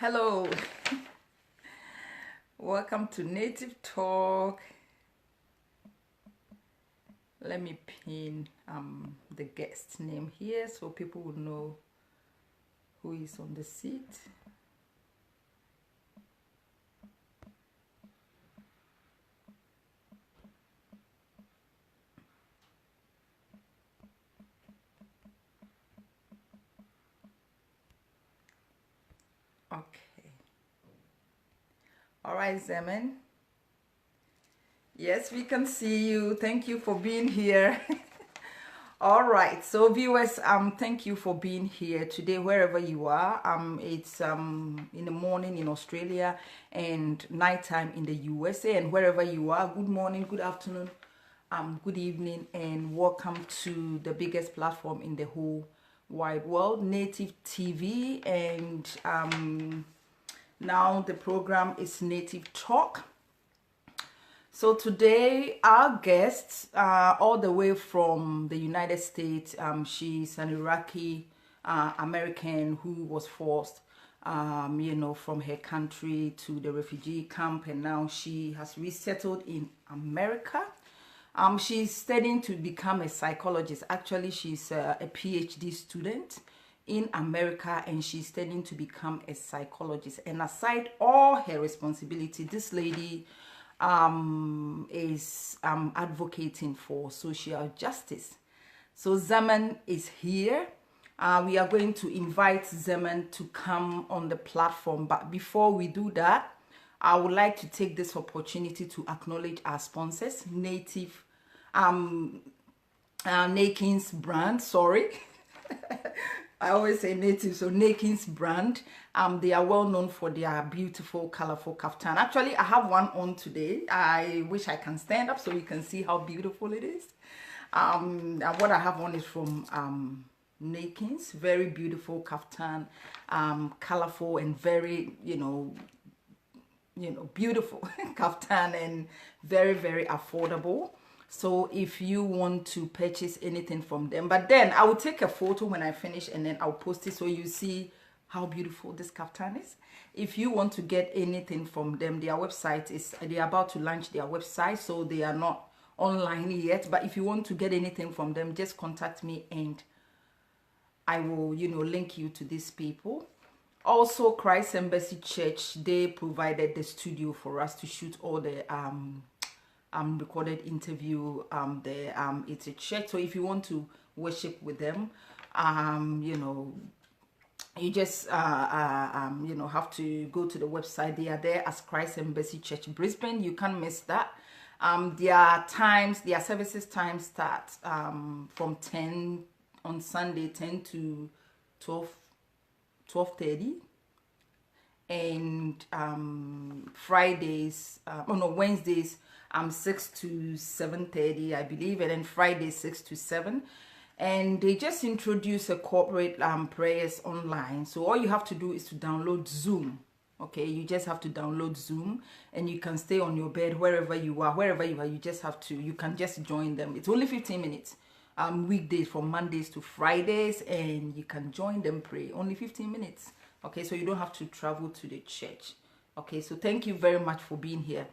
Hello, welcome to Native Talk. Let me pin the guest name here so people will know who is on the seat. Okay. All right, Zamen. Yes, we can see you. Thank you for being here. All right, so viewers, thank you for being here today, wherever you are. It's in the morning in Australia and nighttime in the USA, and wherever you are, good morning, good afternoon, good evening, and welcome to the biggest platform in the whole wide world, Native TV, and now the program is Native Talk. So today our guest, all the way from the United States, she's an Iraqi American who was forced, from her country to the refugee camp, and now she has resettled in America. She's studying to become a psychologist. Actually, she's a PhD student in America, and she's studying to become a psychologist. And aside all her responsibility, this lady is advocating for social justice. So Zamen is here. We are going to invite Zamen to come on the platform, but before we do that, I would like to take this opportunity to acknowledge our sponsors, Native Nakins brand, sorry. I always say Native, so Nakins brand. They are well known for their beautiful, colorful kaftan. Actually, I have one on today. I wish I can stand up so you can see how beautiful it is. And what I have on is from Nakins. Very beautiful kaftan, colorful and very, beautiful kaftan, and very, very affordable. So if you want to purchase anything from them, but then I will take a photo when I finish and then I'll post it so you see how beautiful this kaftan is. If you want to get anything from them, their website is, they're about to launch their website, so they are not online yet. But if you want to get anything from them, just contact me and I will, link you to these people. Also, Christ Embassy Church, they provided the studio for us to shoot all the recorded interview there. It's a church, so if you want to worship with them, you just have to go to the website. They are there as Christ Embassy Church Brisbane. You can't miss that. Their services time starts from 10 on Sunday, 10 to 12:30, and Wednesdays 6 to 7:30, I believe, and then Friday 6 to 7. And they just introduce a corporate prayers online. So all you have to do is to download Zoom. Okay, you just have to download Zoom, and you can stay on your bed wherever you are. You can just join them. It's only 15 minutes. Weekdays from Mondays to Fridays, and you can join them pray. Only 15 minutes. Okay, so you don't have to travel to the church. Okay, so thank you very much for being here.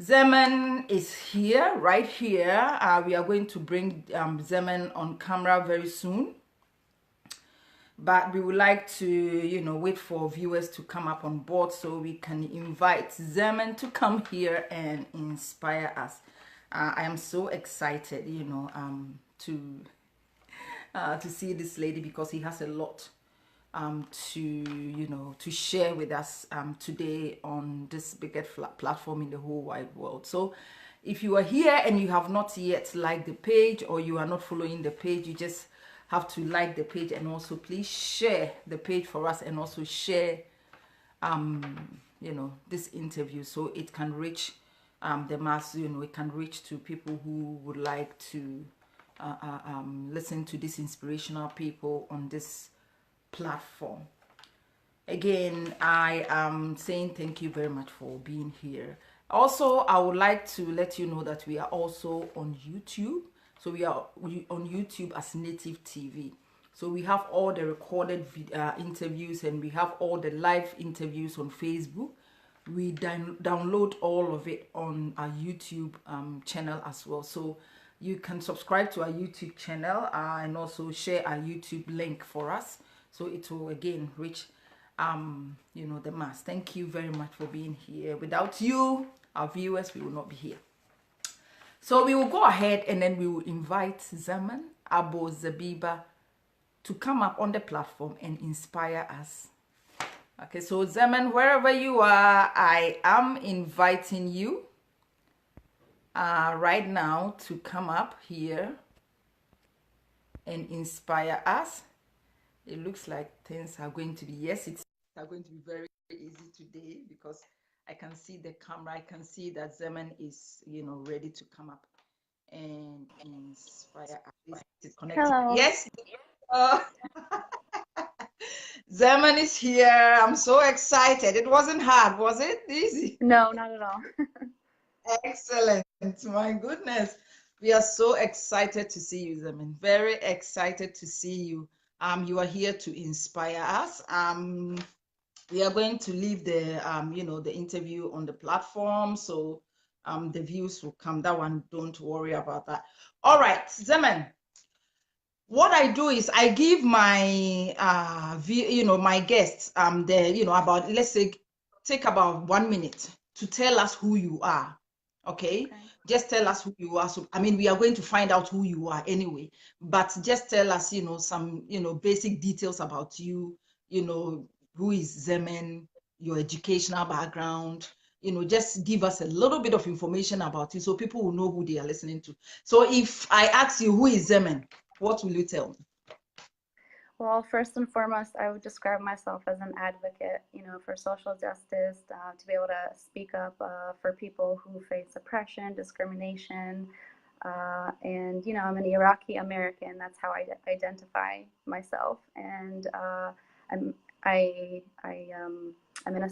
Zamen is here, right here. We are going to bring Zamen on camera very soon. But we would like to, wait for viewers to come up on board so we can invite Zamen to come here and inspire us. I am so excited, to see this lady, because he has a lot to share with us today on this biggest platform in the whole wide world. So if you are here and you have not yet liked the page, or you are not following the page, you just have to like the page, and also please share the page for us, and also share this interview so it can reach the mass. It can reach to people who would like to listen to these inspirational people on this platform. Again, I am saying thank you very much for being here. Also, I would like to let you know that we are also on YouTube. So we are on YouTube as Native TV. So we have all the recorded interviews, and we have all the live interviews on Facebook. We download all of it on our YouTube channel as well. So you can subscribe to our YouTube channel and also share our YouTube link for us, so it will again reach the mass. Thank you very much for being here. Without you, our viewers, we will not be here. So we will go ahead and then we will invite Zamen Abo-Zebiba to come up on the platform and inspire us. Okay, so Zamen, wherever you are, I am inviting you right now to come up here and inspire us. It looks like things are going to be, yes, it's going to be very easy today, because I can see the camera. I can see that Zamen is, ready to come up and inspire us. Is connected? Hello. Yes. Zamen is here. I'm so excited. It wasn't hard, was it? Easy? No, not at all. Excellent. My goodness. We are so excited to see you, Zamen. Very excited to see you. You are here to inspire us. We are going to leave the the interview on the platform, so the views will come. That one, don't worry about that. All right, Zamen. What I do is I give my my guests about, let's say, take about 1 minute to tell us who you are. Okay? Just tell us who you are. So I mean, we are going to find out who you are anyway, but just tell us some basic details about you. Who is Zamen, your educational background. Just give us a little bit of information about you so people will know who they are listening to. So if I ask you, who is Zamen, what will you tell me? Well, first and foremost, I would describe myself as an advocate, for social justice, to be able to speak up for people who face oppression, discrimination, and I'm an Iraqi American. That's how I identify myself, and I'm in a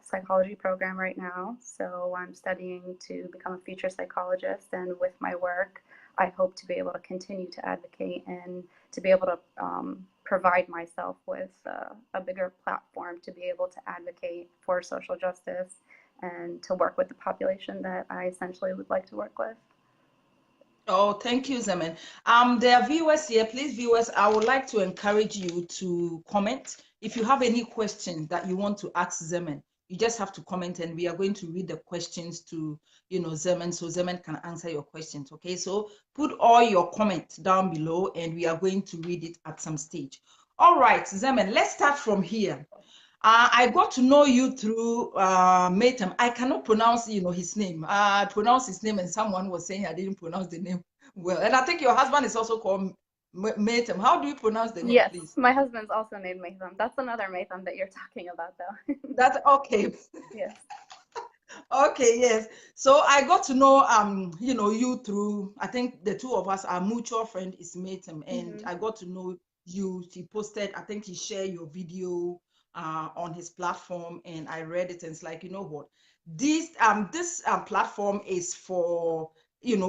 psychology program right now, so I'm studying to become a future psychologist, and with my work, I hope to be able to continue to advocate and to be able to provide myself with a bigger platform to be able to advocate for social justice and to work with the population that I essentially would like to work with. Oh, thank you, Zamen. There are viewers here. Please, viewers, I would like to encourage you to comment. If you have any questions that you want to ask Zamen, you just have to comment, and we are going to read the questions to, Zamen, so Zamen can answer your questions. Okay, so put all your comments down below, and we are going to read it at some stage. All right, Zamen, let's start from here. I got to know you through Matem. I cannot pronounce, his name. I pronounced his name, and someone was saying I didn't pronounce the name well. And I think your husband is also called Matem. How do you pronounce the name, yes, please? My husband's also named Matem. That's another Matem that you're talking about, though. That's okay. Yes. Okay, yes. So I got to know you through, I think the two of us, our mutual friend is Matem, and I got to know you. She posted, I think he shared your video on his platform, and I read it, and it's like, what, this platform is for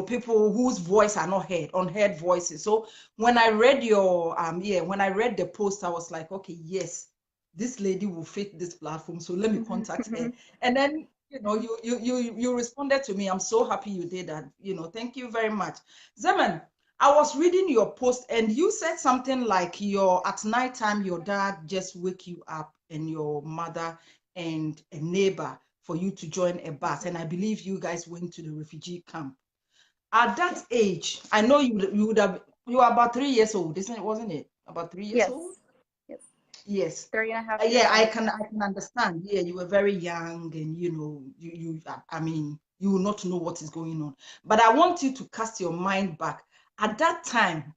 people whose voice are not heard, unheard voices. So when I read your when I read the post, I was like, okay, yes, this lady will fit this platform, so let me contact her. And then you responded to me. I'm so happy you did that. Thank you very much. Zamen, I was reading your post, and you said something like at night time, your dad just wake you up, and your mother and a neighbor for you to join a bus. And I believe you guys went to the refugee camp. At that age, I know you were about 3 years old, wasn't it? About 3 years old? Yes. 3.5 years yeah, old. I can understand. Yeah, you were very young, and I mean, you will not know what is going on. But I want you to cast your mind back. At that time,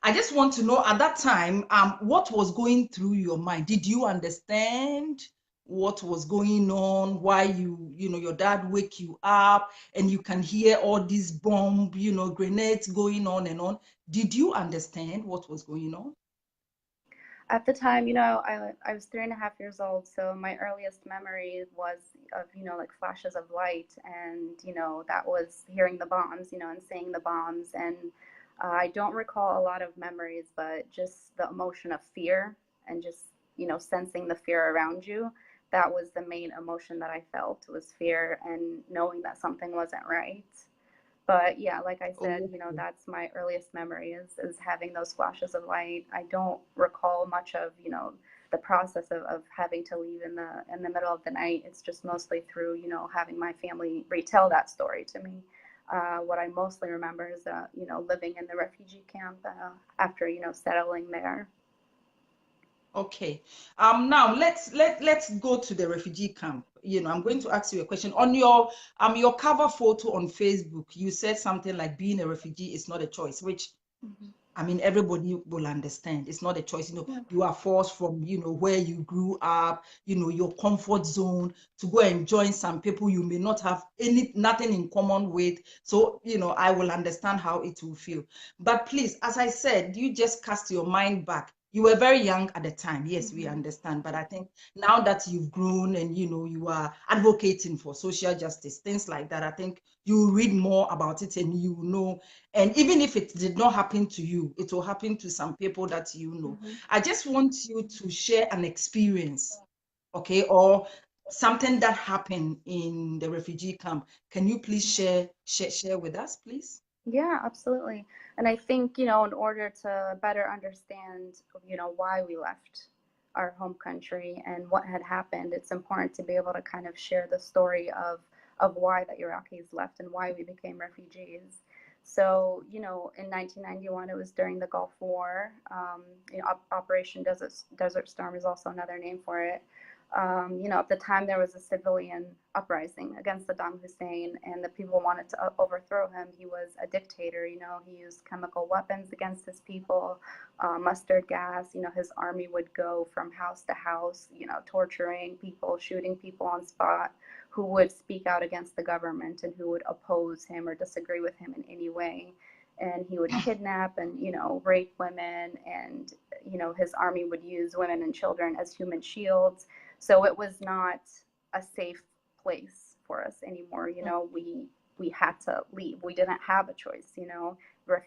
I just want to know, at that time, what was going through your mind? Did you understand what was going on? Why your dad wake you up, and you can hear all these bomb, grenades going on and on. Did you understand what was going on? At the time, I was 3.5 years old, so my earliest memory was of, like flashes of light, and, that was hearing the bombs, and seeing the bombs, and I don't recall a lot of memories, but just the emotion of fear and just, sensing the fear around you. That was the main emotion that I felt, was fear and knowing that something wasn't right. But yeah, like I said, Oh, that's my earliest memory is having those flashes of light. I don't recall much of, the process of having to leave in the middle of the night. It's just mostly through, having my family retell that story to me. What I mostly remember is, living in the refugee camp after, settling there. okay. Now let's go to the refugee camp. I'm going to ask you a question. On your cover photo on Facebook, you said something like being a refugee is not a choice, which Mm-hmm. I mean, everybody will understand. It's not a choice. Yeah. You are forced from, where you grew up, your comfort zone to go and join some people you may not have nothing in common with. So, I will understand how it will feel. But please, as I said, you just cast your mind back. You were very young at the time. Yes, we Mm-hmm. understand. But I think now that you've grown and, you are advocating for social justice, things like that, I think you read more about it and you know. And even if it did not happen to you, it will happen to some people that you know. Mm-hmm. I just want you to share an experience, okay, or something that happened in the refugee camp. Can you please share with us, please? Yeah, absolutely. And I think, in order to better understand, why we left our home country and what had happened, it's important to be able to kind of share the story of why the Iraqis left and why we became refugees. So, in 1991, it was during the Gulf War. Operation Desert Storm is also another name for it. At the time there was a civilian uprising against Saddam Hussein, and the people wanted to overthrow him. He was a dictator. He used chemical weapons against his people, mustard gas. His army would go from house to house, torturing people, shooting people on spot who would speak out against the government and who would oppose him or disagree with him in any way. And he would kidnap and, rape women, and, his army would use women and children as human shields. So it was not a safe place for us anymore. We had to leave. We didn't have a choice.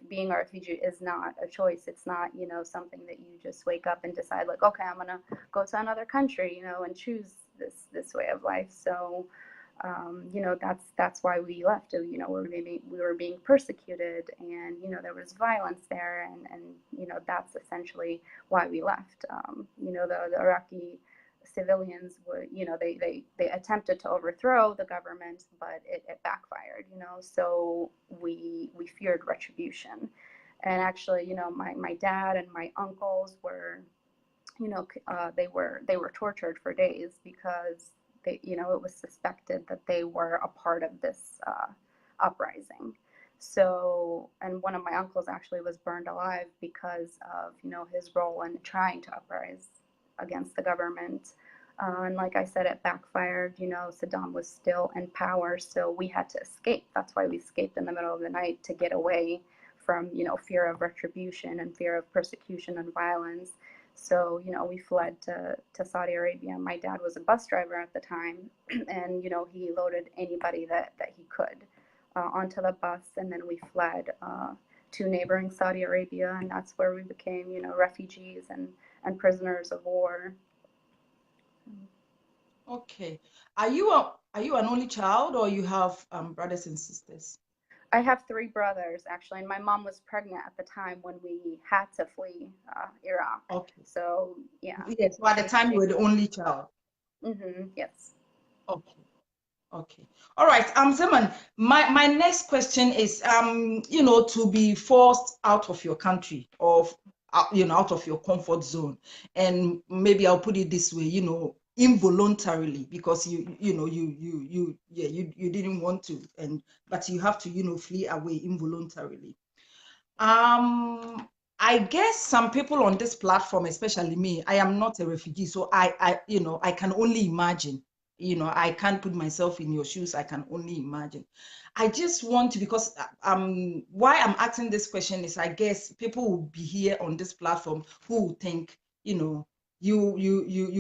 Being a refugee is not a choice. It's not, something that you just wake up and decide like, okay, I'm gonna go to another country, and choose this way of life. So, that's why we left. We were being persecuted, and there was violence there, and that's essentially why we left. The Iraqi civilians were, they attempted to overthrow the government, but it backfired. So we feared retribution, and actually, my dad and my uncles were, they were tortured for days because it was suspected that they were a part of this uprising. So, and one of my uncles actually was burned alive because of, his role in trying to uprise against the government. And like I said, it backfired. Saddam was still in power, so we had to escape. That's why we escaped in the middle of the night, to get away from, fear of retribution and fear of persecution and violence. So, we fled to Saudi Arabia. My dad was a bus driver at the time, and, he loaded anybody that he could onto the bus, and then we fled to neighboring Saudi Arabia, and that's where we became, refugees and prisoners of war. Okay. Are you an only child, or you have brothers and sisters? I have three brothers, actually, and my mom was pregnant at the time when we had to flee Iraq. Okay. So, yeah, Yes. So at the time, you she were the only child. yes. Okay. Okay. All right. Zeman, my next question is, to be forced out of your country, or out of your comfort zone, and maybe I'll put it this way, involuntarily, because you didn't want to, but you have to, flee away involuntarily. Um, I guess some people on this platform, especially me, I am not a refugee, so I can only imagine. I can't put myself in your shoes. I can only imagine. I just want to, because why I'm asking this question is, I guess people will be here on this platform who will think, you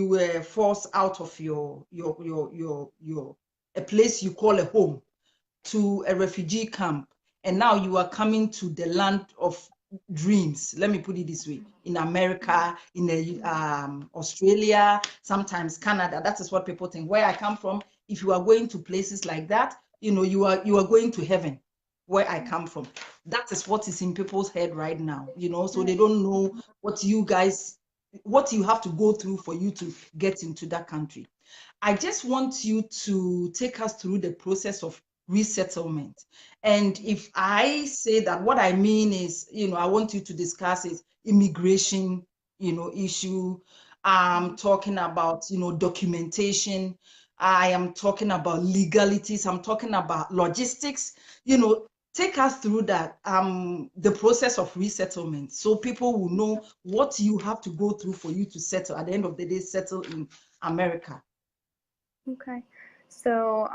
were forced out of your a place you call a home, to a refugee camp, and now you are coming to the land of dreams. Let me put it this way: in America, in the, Australia, sometimes Canada. That is what people think. Where I come from, if you are going to places like that, you are going to heaven. Where I come from, that is what is in people's head right now. So they don't know what you have to go through for you to get into that country. I just want you to take us through the process of resettlement. And if I say that, what I mean is, I want you to discuss is immigration, issue. I'm talking about, documentation. I am talking about legalities. I'm talking about logistics. Take us through that, the process of resettlement, so people will know what you have to go through for you to settle, at the end of the day, settle in America. Okay. So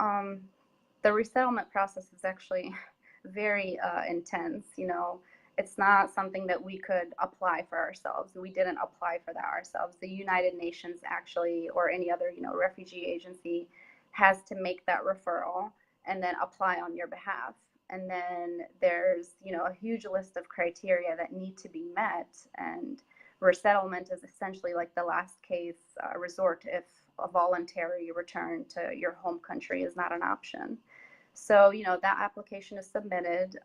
the resettlement process is actually very intense. It's not something that we could apply for ourselves. We didn't apply for that ourselves. The United Nations actually, or any other, refugee agency, has to make that referral and then apply on your behalf. And then there's, a huge list of criteria that need to be met. And resettlement is essentially like the last case resort if a voluntary return to your home country is not an option. So, that application is submitted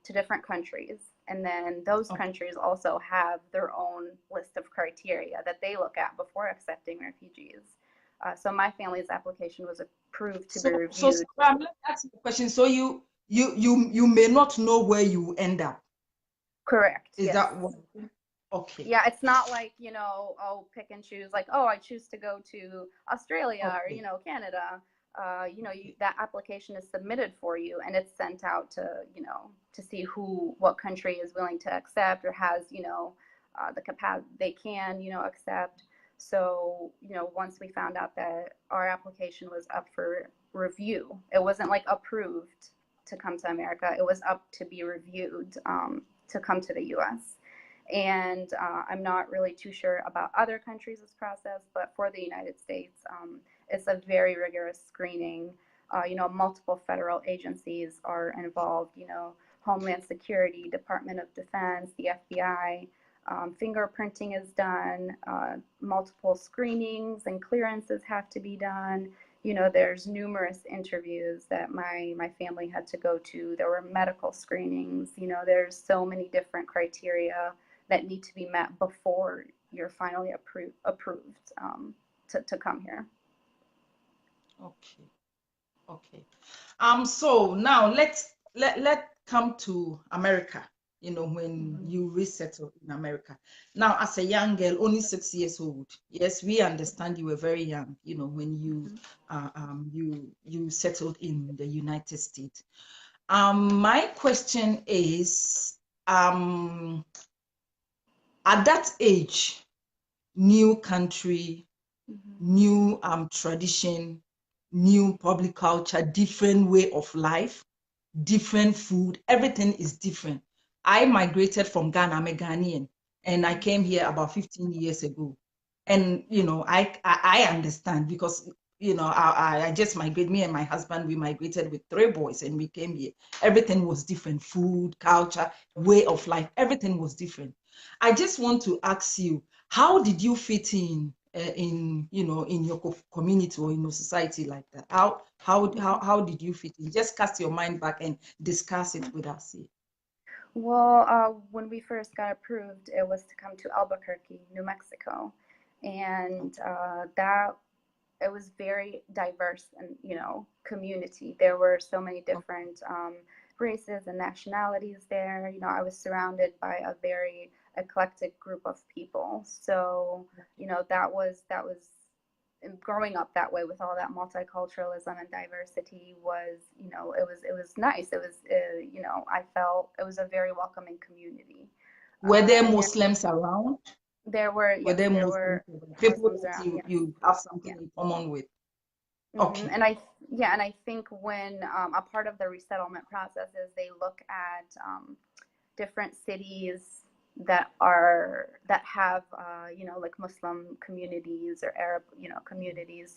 to different countries. And then those countries also have their own list of criteria that they look at before accepting refugees. So my family's application was approved to be reviewed. So let me ask you a question. So you may not know where you end up. Correct. Is yes. that what? Okay. Yeah, it's not like, pick and choose, like, I choose to go to Australia or, Canada. That application is submitted for you, and it's sent out to, to see what country is willing to accept or has, the capacity they can, accept. So, once we found out that our application was up for review, it wasn't like approved to come to America. It was up to be reviewed to come to the U.S. And I'm not really too sure about other countries' process, but for the United States, it's a very rigorous screening. Multiple federal agencies are involved, Homeland Security, Department of Defense, the FBI. Fingerprinting is done, multiple screenings and clearances have to be done. There's numerous interviews that my family had to go to. There were medical screenings. There's so many different criteria that need to be met before you're finally approved to come here. Okay. So now let come to America. When you resettle in America. Now, as a young girl, only 6 years old. Yes, we understand you were very young. When you settled in the United States. My question is, at that age, new country, new tradition, new public culture, different way of life, different food, everything is different. I migrated from Ghana. I'm a Ghanaian, and I came here about 15 years ago. And I understand, because I just migrated. Me and my husband, we migrated with 3 boys, and we came here. Everything was different: food, culture, way of life, everything was different. I just want to ask you, how did you fit in your community or in your society like that? How did you fit in? Just cast your mind back and discuss it with us here. Well, when we first got approved, it was to come to Albuquerque, New Mexico, and it was very diverse and community. There were so many different races and nationalities there. I was surrounded by a very eclectic group of people. So that was growing up that way with all that multiculturalism and diversity was it was nice. It was I felt it was a very welcoming community. Were there Muslims around? There were, yes, there were people that you have something in common with. Okay. And I think when a part of the resettlement process is they look at different cities that have like Muslim communities or Arab communities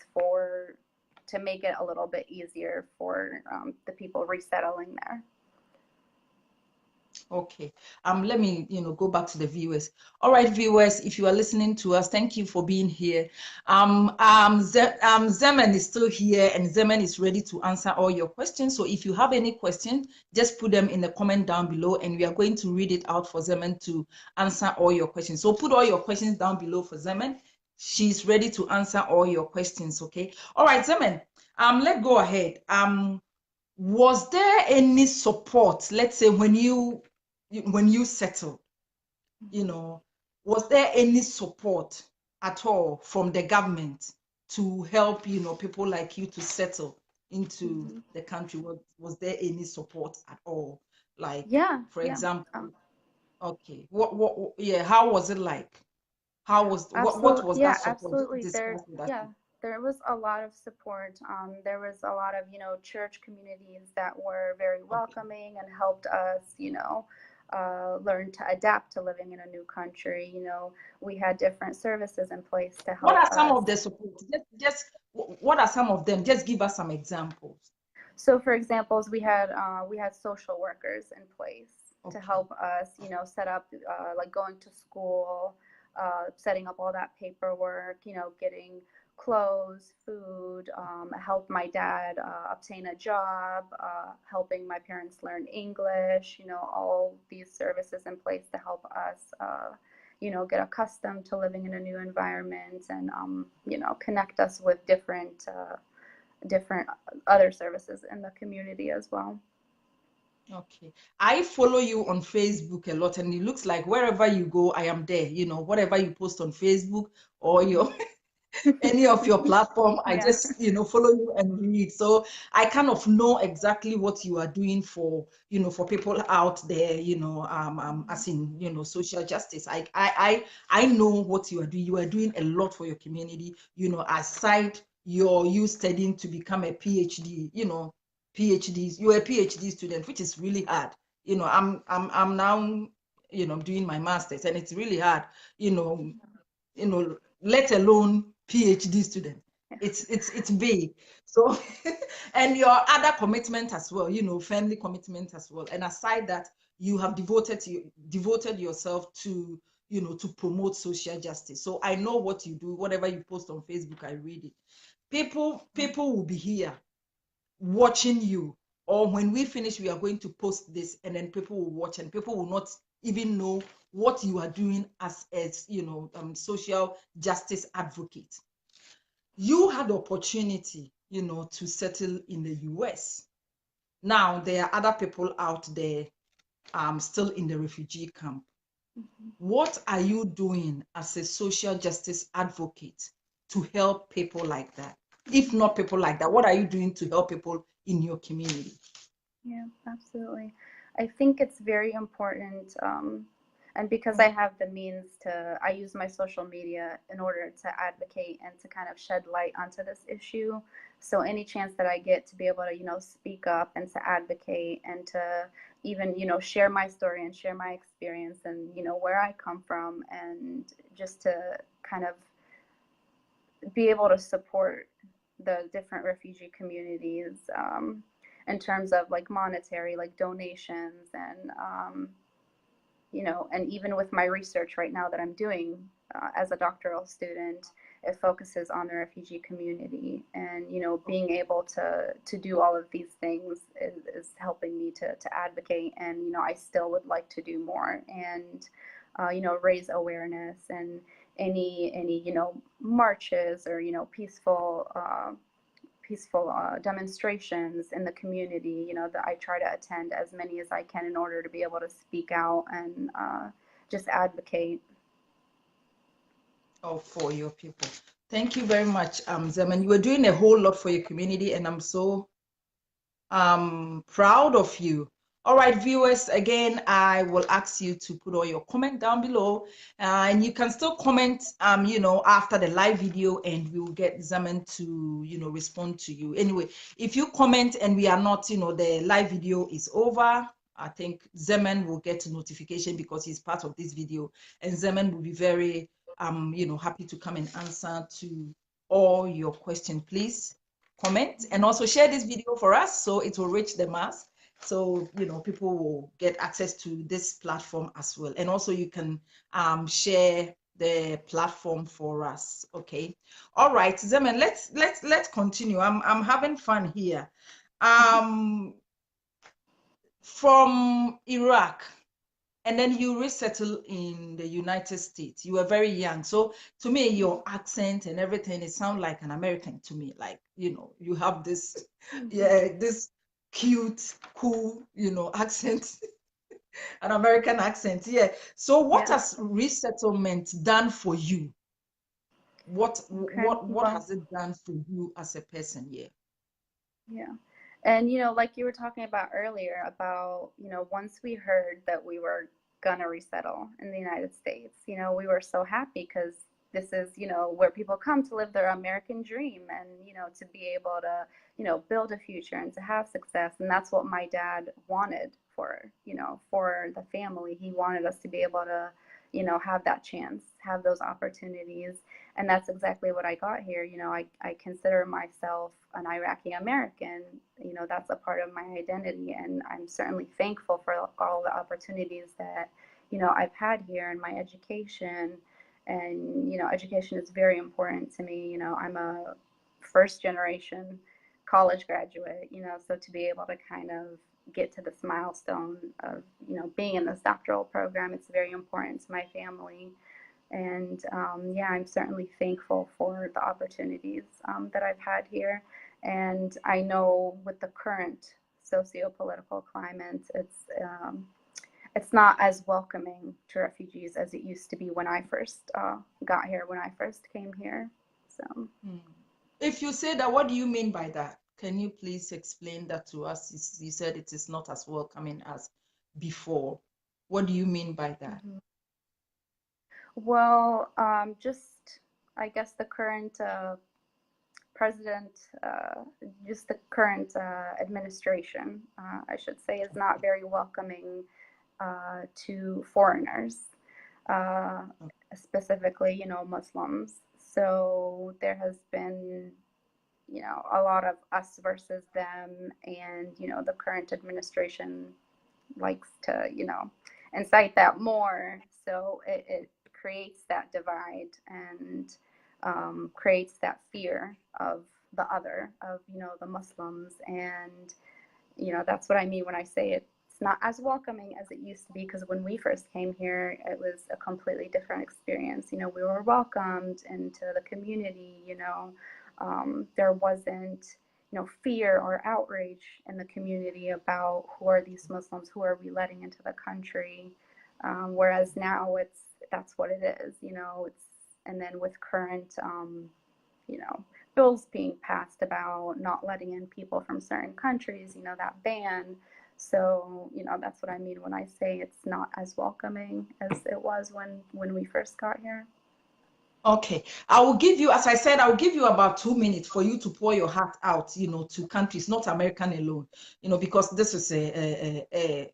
to make it a little bit easier for the people resettling there. Okay. Let me, go back to the viewers. All right, viewers, if you are listening to us, thank you for being here. Zemen is still here, and Zemen is ready to answer all your questions. So if you have any questions, just put them in the comment down below, and we are going to read it out for Zemen to answer all your questions. So put all your questions down below for Zemen. She's ready to answer all your questions. Okay. All right, Zemen. Let's go ahead. Was there any support, let's say, when you settled, was there any support at all from the government to help, people like you to settle into the country? Was there any support at all? Like, Yeah, for yeah. example, okay, yeah, how was it like? What was that Yeah, support? Just absolutely. discuss with us. Yeah, there was a lot of support. There was a lot of, church communities that were very Okay. welcoming and helped us, learn to adapt to living in a new country. We had different services in place to What help are some of us. the support? What are some of them? Just give us some examples. So, for examples, we had social workers in place to Okay. help us, set up like going to school, setting up all that paperwork, getting clothes, food, help my dad obtain a job, helping my parents learn English, all these services in place to help us, get accustomed to living in a new environment and, connect us with different other services in the community as well. Okay. I follow you on Facebook a lot, and it looks like wherever you go, I am there. Whatever you post on Facebook or your any of your platform, I Yeah. just, follow you and read. So I kind of know exactly what you are doing for, for people out there, as in, social justice. I know what you are doing. You are doing a lot for your community, aside you studying to become a PhD, PhDs, you're a PhD student, which is really hard. I'm now, doing my master's, and it's really hard, let alone PhD student. It's big. So and your other commitment as well, family commitment as well. And aside that, you have devoted yourself to, to promote social justice. So I know what you do. Whatever you post on Facebook, I read it. People will be here watching you, or when we finish, we are going to post this, and then people will watch, and people will not even know what you are doing as social justice advocate. You had the opportunity, to settle in the US. Now there are other people out there still in the refugee camp. What are you doing as a social justice advocate to help people like that? If not people like that, what are you doing to help people in your community? Yeah, absolutely. I think it's very important. And because I have the means I use my social media in order to advocate and to kind of shed light onto this issue. So any chance that I get to be able to, speak up and to advocate and to even, share my story and share my experience and, where I come from, and just to kind of be able to support the different refugee communities, in terms of like monetary, like donations, and and even with my research right now that I'm doing as a doctoral student, it focuses on the refugee community, and being able to do all of these things is helping me to advocate, and I still would like to do more, and raise awareness, and any marches, or peaceful demonstrations in the community, that I try to attend as many as I can in order to be able to speak out and just advocate. Oh, for your people. Thank you very much, Zeman. You were doing a whole lot for your community, and I'm so proud of you. All right, viewers, again, I will ask you to put all your comment down below, and you can still comment, after the live video, and we will get Zaman to, respond to you. Anyway, if you comment and we are not, the live video is over, I think Zeman will get a notification because he's part of this video, and Zeman will be very, happy to come and answer to all your questions. Please comment and also share this video for us so it will reach the mass. So, people will get access to this platform as well. And also you can share the platform for us. Okay. All right, Zemen, let's continue. I'm having fun here. Um, from Iraq, and then you resettle in the United States. You were very young. So to me, your accent and everything, it sounds like an American to me. Like, you have this, this cute, cool, accent, an American accent. Yeah. So what Yeah. has resettlement done for you? What Okay. what Well, has it done for you as a person? Yeah. yeah. And, like you were talking about earlier, about, once we heard that we were gonna resettle in the United States, we were so happy because this is, where people come to live their American dream and, to be able to, build a future and to have success. And that's what my dad wanted for the family. He wanted us to be able to, have that chance, have those opportunities. And that's exactly what I got here. I consider myself an Iraqi American. That's a part of my identity, and I'm certainly thankful for all the opportunities that I've had here in my education. And education is very important to me. I'm a first generation college graduate. So to be able to kind of get to this milestone of being in this doctoral program, it's very important to my family. And yeah, I'm certainly thankful for the opportunities that I've had here. And I know with the current socio-political climate, it's not as welcoming to refugees as it used to be when I first got here, when I first came here. So. If you say that, what do you mean by that? Can you please explain that to us? You said it is not as welcoming as before. What do you mean by that? Mhm. Well, just I guess the current president, just the current administration, I should say, is not very welcoming to foreigners, uh, specifically, Muslims. So there has been, a lot of us versus them, and the current administration likes to, incite that more. So it creates that divide and creates that fear of the other, of, the Muslims. And, that's what I mean when I say it's not as welcoming as it used to be, because when we first came here, it was a completely different experience. We were welcomed into the community. There wasn't fear or outrage in the community about who are these Muslims, who are we letting into the country. Whereas now that's what it is. And then with current you know bills being passed about not letting in people from certain countries, that ban. So that's what I mean when I say it's not as welcoming as it was when we first got here. Okay, I will give you, as I said, I'll give you about 2 minutes for you to pour your heart out, to countries, not American alone, because this is a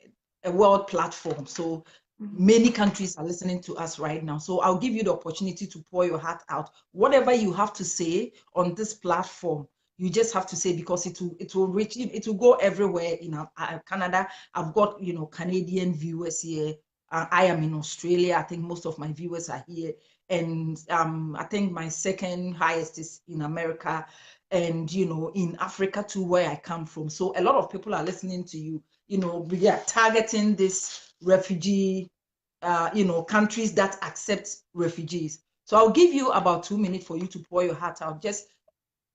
world platform. So Mm-hmm. many countries are listening to us right now. So I'll give you the opportunity to pour your heart out. Whatever you have to say on this platform, you just have to say, because it will reach, it will go everywhere. Canada, I've got, Canadian viewers here. I am in Australia. I think most of my viewers are here, and I think my second highest is in America, and in Africa too, where I come from. So a lot of people are listening to you. We are targeting this refugee, countries that accept refugees. So I'll give you about 2 minutes for you to pour your heart out. Just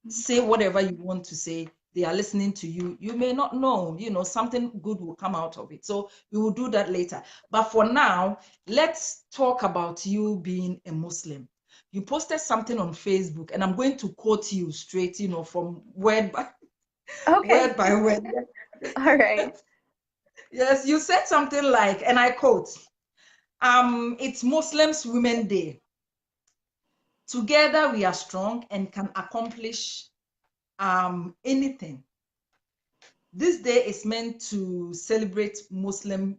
say whatever you want to say. They are listening to you. You may not know, something good will come out of it. So we will do that later. But for now, let's talk about you being a Muslim. You posted something on Facebook, and I'm going to quote you straight, from word by Okay. word by word. All right. Yes, you said something like, and I quote, it's Muslims Women Day. Together we are strong and can accomplish anything. This day is meant to celebrate Muslim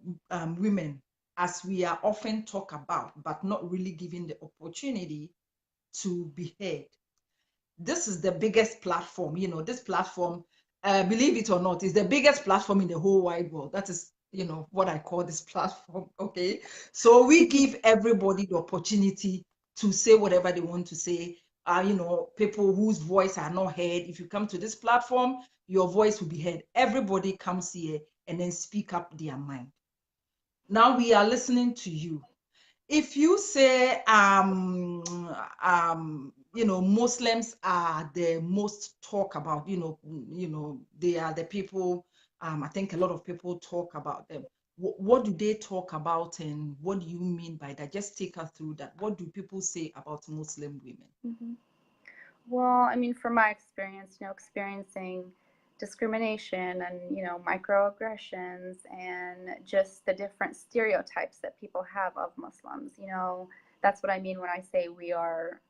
women, as we are often talked about, but not really given the opportunity to be heard. This is the biggest platform. This platform, believe it or not, is the biggest platform in the whole wide world. That is, what I call this platform. Okay. So we give everybody the opportunity to say whatever they want to say. People whose voice are not heard. If you come to this platform, your voice will be heard. Everybody comes here and then speak up their mind. Now we are listening to you. If you say Muslims are the most talk about, they are the people, I think a lot of people talk about them. What do they talk about, and what do you mean by that? Just take us through that. What do people say about Muslim women? Mm-hmm. Well, I mean, from my experience, experiencing discrimination and, microaggressions and just the different stereotypes that people have of Muslims, that's what I mean when I say we are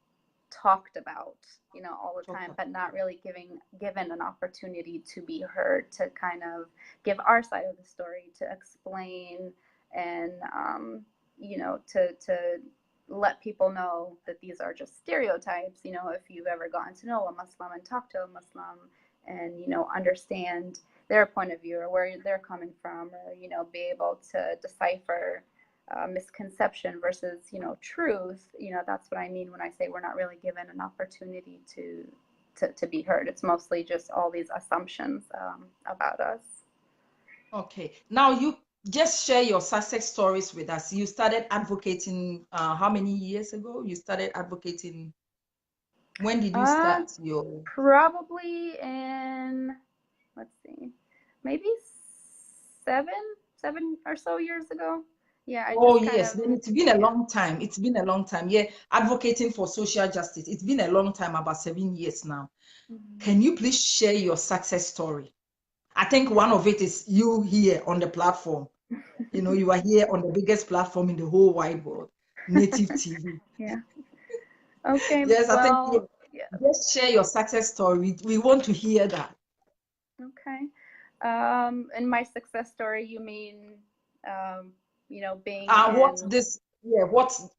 talked about, all the time, but not really given an opportunity to be heard, to kind of give our side of the story, to explain, and to let people know that these are just stereotypes. If you've ever gotten to know a Muslim and talked to a Muslim and understand their point of view or where they're coming from, or be able to decipher misconception versus truth, that's what I mean when I say we're not really given an opportunity to be heard. It's mostly just all these assumptions about us. Okay, now you just share your success stories with us. You started advocating how many years ago? You started advocating, when did you start your? Probably in, let's see, maybe seven or so years ago. Yeah. Yes, then it's been a long time. It's been a long time. Yeah, advocating for social justice. It's been a long time, about 7 years now. Mm-hmm. Can you please share your success story? I think one of it is you here on the platform. You are here on the biggest platform in the whole wide world, Native TV. Yeah. Okay. Yes, I think just share your success story. We want to hear that. Okay. In my success story, you mean, being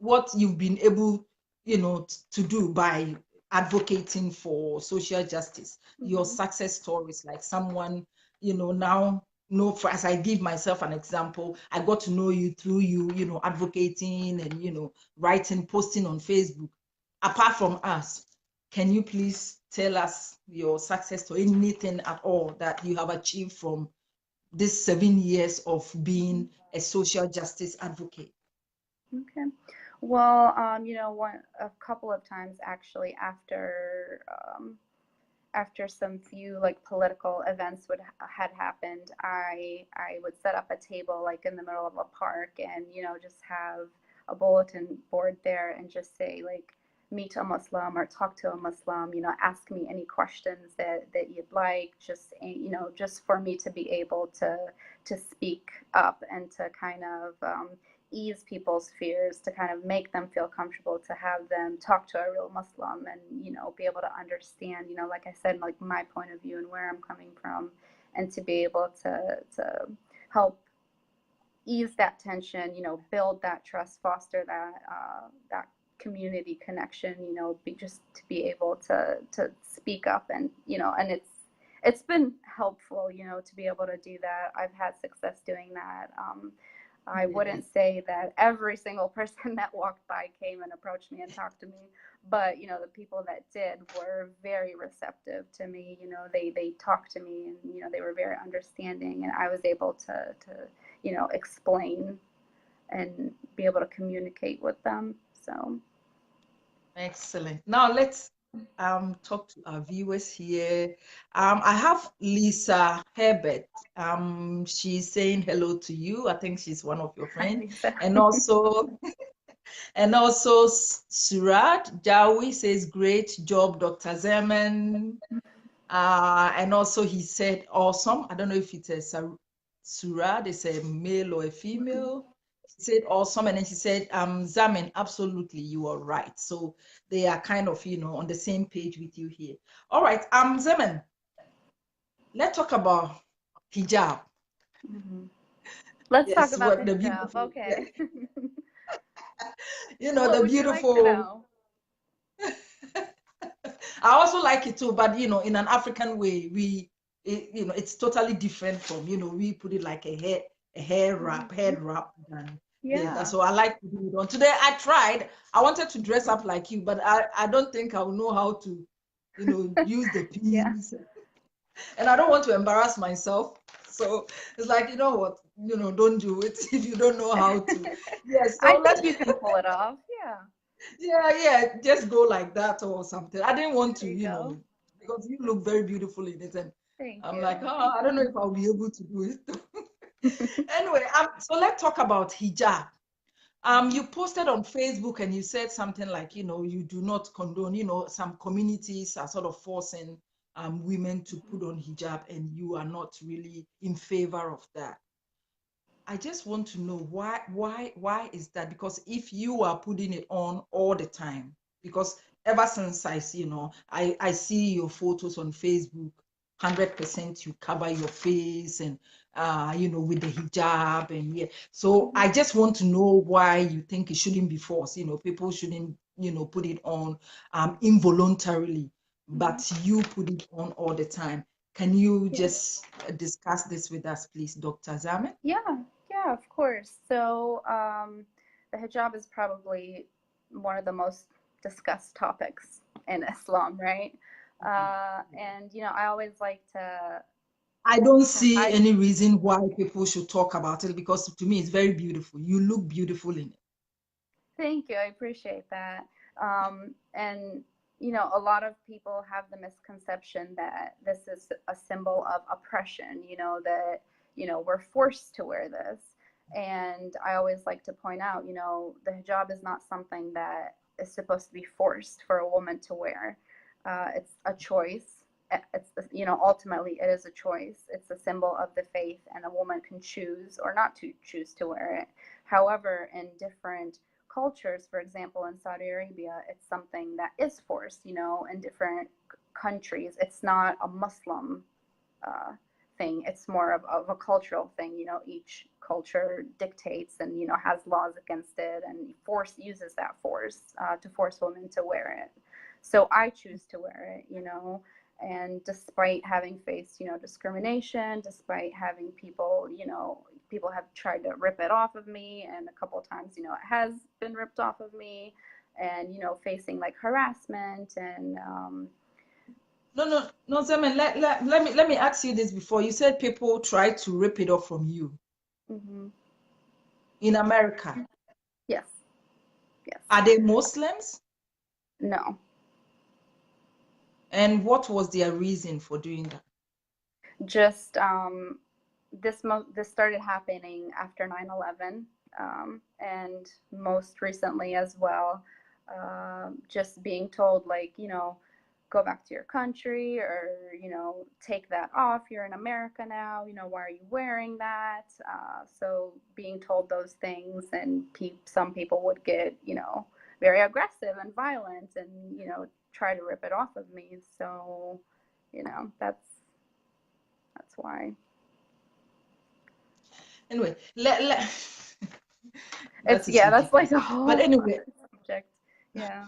what you've been able, to do by advocating for social justice. Mm-hmm. Your success stories, like someone, now as I give myself an example, I got to know you through you, advocating and, writing, posting on Facebook. Apart from us, can you please tell us your success story, anything at all that you have achieved from this 7 years of being a social justice advocate? Okay. Well, a couple of times actually, after some few political events had happened, I would set up a table like in the middle of a park and just have a bulletin board there and just say meet a Muslim or talk to a Muslim, ask me any questions that you'd like, just just for me to be able to speak up and to kind of ease people's fears, to kind of make them feel comfortable, to have them talk to a real Muslim and be able to understand, like I said, like my point of view and where I'm coming from, and to be able to help ease that tension, build that trust, foster that community connection, just to be able to speak up, and and it's been helpful, to be able to do that. I've had success doing that. I wouldn't say that every single person that walked by came and approached me and talked to me, but the people that did were very receptive to me. They talked to me, and they were very understanding, and I was able to explain and be able to communicate with them. So excellent. Now let's talk to our viewers here. I have Lisa Herbert. She's saying hello to you. I think she's one of your friends. And also Surat Jawi says, great job, Dr. Zamen. And also he said, awesome. I don't know if it's a Surat, it's a male or a female. She said awesome, and then she said, Zamen, absolutely, you are right. So they are kind of, on the same page with you here. All right, Zamen, let's talk about hijab. Mm-hmm. Let's talk about the hijab. Okay. The beautiful. Like to know? I also like it too, but in an African way, it's totally different from, we put it like a head wrap. And Yeah. so I like to do it on. Today I wanted to dress up like you, but I don't think I will know how to, use the Yeah. pins. And I don't want to embarrass myself. So it's like, you know what, don't do it if you don't know how to. Yes, I so let's think you can pull it off. Yeah. yeah, just go like that or something. I didn't want to, There you go. because you look very beautiful in it. And Thank I'm you. like, oh, Thank I don't know if I'll be able to do it. you. Anyway, so let's talk about hijab. You posted on Facebook and you said something like, you do not condone, some communities are sort of forcing women to put on hijab, and you are not really in favor of that. I just want to know why is that? Because if you are putting it on all the time, because ever since I see, I see your photos on Facebook, 100% you cover your face and with the hijab and yeah. So I just want to know why you think it shouldn't be forced. People shouldn't, put it on involuntarily, but you put it on all the time. Can you Yeah. just discuss this with us, please, Dr. Zamen? Yeah. Yeah, of course. So, the hijab is probably one of the most discussed topics in Islam, right? And I always like I don't to see hide. any reason why people should talk about it, because to me it's very beautiful. You look beautiful in it. Thank you. I appreciate that. And a lot of people have the misconception that this is a symbol of oppression, that, we're forced to wear this. And I always like to point out, the hijab is not something that is supposed to be forced for a woman to wear. It's a choice. Ultimately it is a choice. It's a symbol of the faith, and a woman can choose or not to choose to wear it. However, in different cultures, for example, in Saudi Arabia, it's something that is forced, in different countries. It's not a Muslim thing. It's more of a cultural thing. Each culture dictates and, has laws against it, and uses that force to force women to wear it. So I choose to wear it, and despite having faced, discrimination, despite having people have tried to rip it off of me, and a couple of times, it has been ripped off of me, and, facing like harassment and No, Zemen, let me ask you this before. You said people try to rip it off from you mm-hmm. in America. Yes. Yes. Are they Muslims? No. And what was their reason for doing that? Just this started happening after 9/11, and most recently as well, just being told, like, go back to your country, or take that off, you're in America now, why are you wearing that? So being told those things, and some people would get very aggressive and violent, and try to rip it off of me. So that's why. Anyway, It's that is that's like ridiculous. a But whole anyway, subject. Yeah.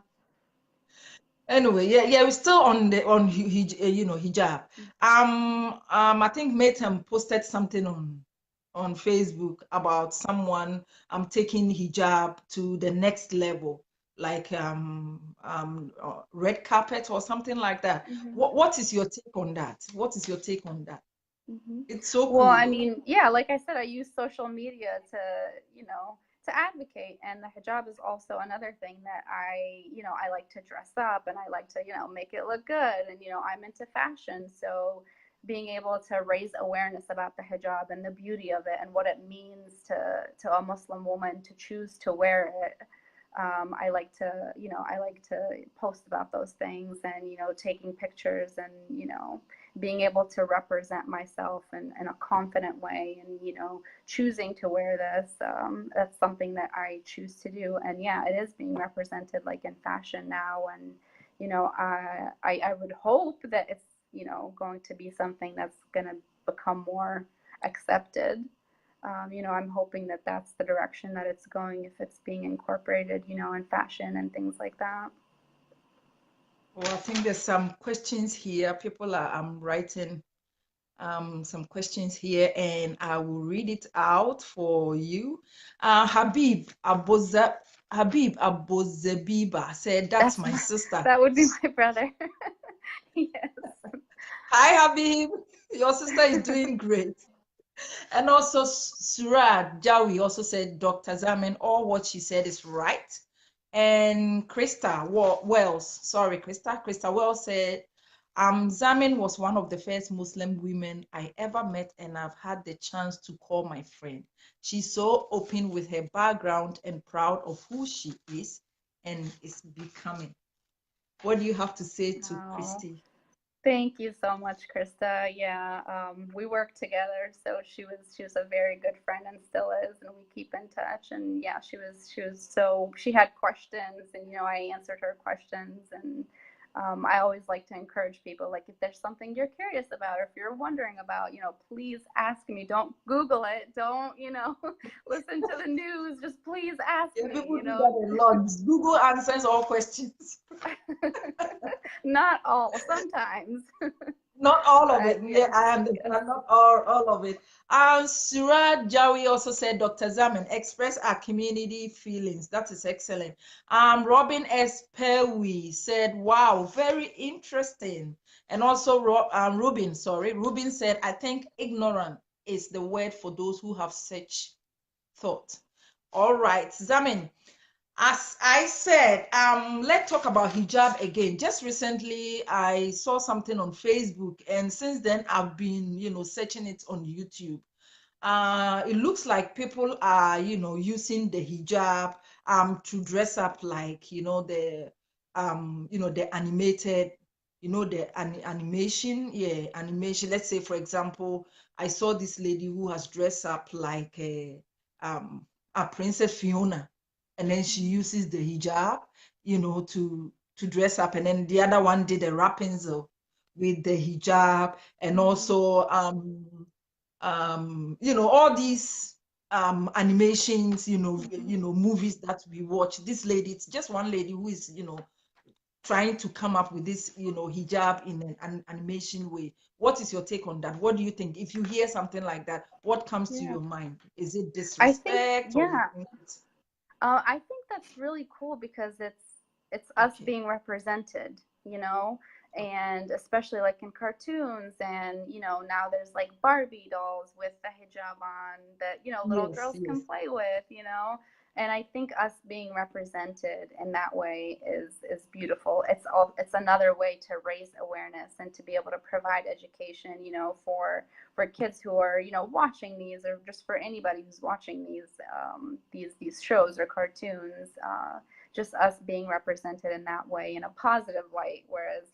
yeah, we're still on hijab. I think Metam posted something on Facebook about someone taking hijab to the next level, like red carpet or something like that. Mm-hmm. What is your take on that? What is your take on that? Mm-hmm. It's so Well, cool I though. mean, yeah, like I said, I use social media to advocate, and the hijab is also another thing that I like to dress up, and I like to, make it look good, and I'm into fashion, so being able to raise awareness about the hijab and the beauty of it, and what it means to a Muslim woman to choose to wear it. I like to post about those things, and taking pictures, and being able to represent myself in a confident way, and choosing to wear this. That's something that I choose to do, and yeah, it is being represented like in fashion now, and I would hope that it's going to be something that's going to become more accepted. I'm hoping that that's the direction that it's going, if it's being incorporated, in fashion and things like that. Well, I think there's some questions here. People are writing some questions here, and I will read it out for you. Habib Abo-Zebiba said, "That's my sister." That would be my brother. Yes. Hi, Habib. Your sister is doing great. And also, Surad Jawi also said, "Dr. Zamen, all what she said is right." And Krista Wells said, Zamen was one of the first Muslim women I ever met, and I've had the chance to call my friend. She's so open with her background and proud of who she is and is becoming." What do you have to say to Wow. Christy? Thank you so much, Krista. Yeah, we work together, so she was a very good friend and still is, and we keep in touch. And yeah, she had questions, and I answered her questions. And I always like to encourage people, like, if there's something you're curious about, or if you're wondering about, please ask me. Don't Google it. Don't listen to the news. Just please ask Yeah, me. people do that a lot. Google answers all questions. Not all, sometimes. Not all of But it. Yeah, yes, I yes. understand. Not all of it. Suraj Jawi also said, "Dr. Zaman, express our community feelings." That is excellent. Robin S. Perry said, "Wow, very interesting." And also, Rubin said, "I think ignorant is the word for those who have such thought." All right, Zamin. As I said, let's talk about hijab again. Just recently, I saw something on Facebook, and since then, I've been, searching it on YouTube. It looks like people are, using the hijab to dress up like, the animated, animation. Yeah, animation. Let's say, for example, I saw this lady who has dressed up like a Princess Fiona, and then she uses the hijab, to dress up, and then the other one did a Rapunzel with the hijab, and also all these animations, movies that we watch. This lady, it's just one lady who is, trying to come up with this, hijab in an animation way. What is your take on that? What do you think? If you hear something like that, what comes to Yeah. your mind? Is it I think, disrespect, or you yeah, think it's I think that's really cool because it's us okay? being represented, and especially like in cartoons, and now there's like Barbie dolls with the hijab on that little Yes, girls can yes. play with, and I think us being represented in that way is beautiful. It's another way to raise awareness and to be able to provide education, for kids who are watching these, or just for anybody who's watching these shows or cartoons. Just us being represented in that way, in a positive light, whereas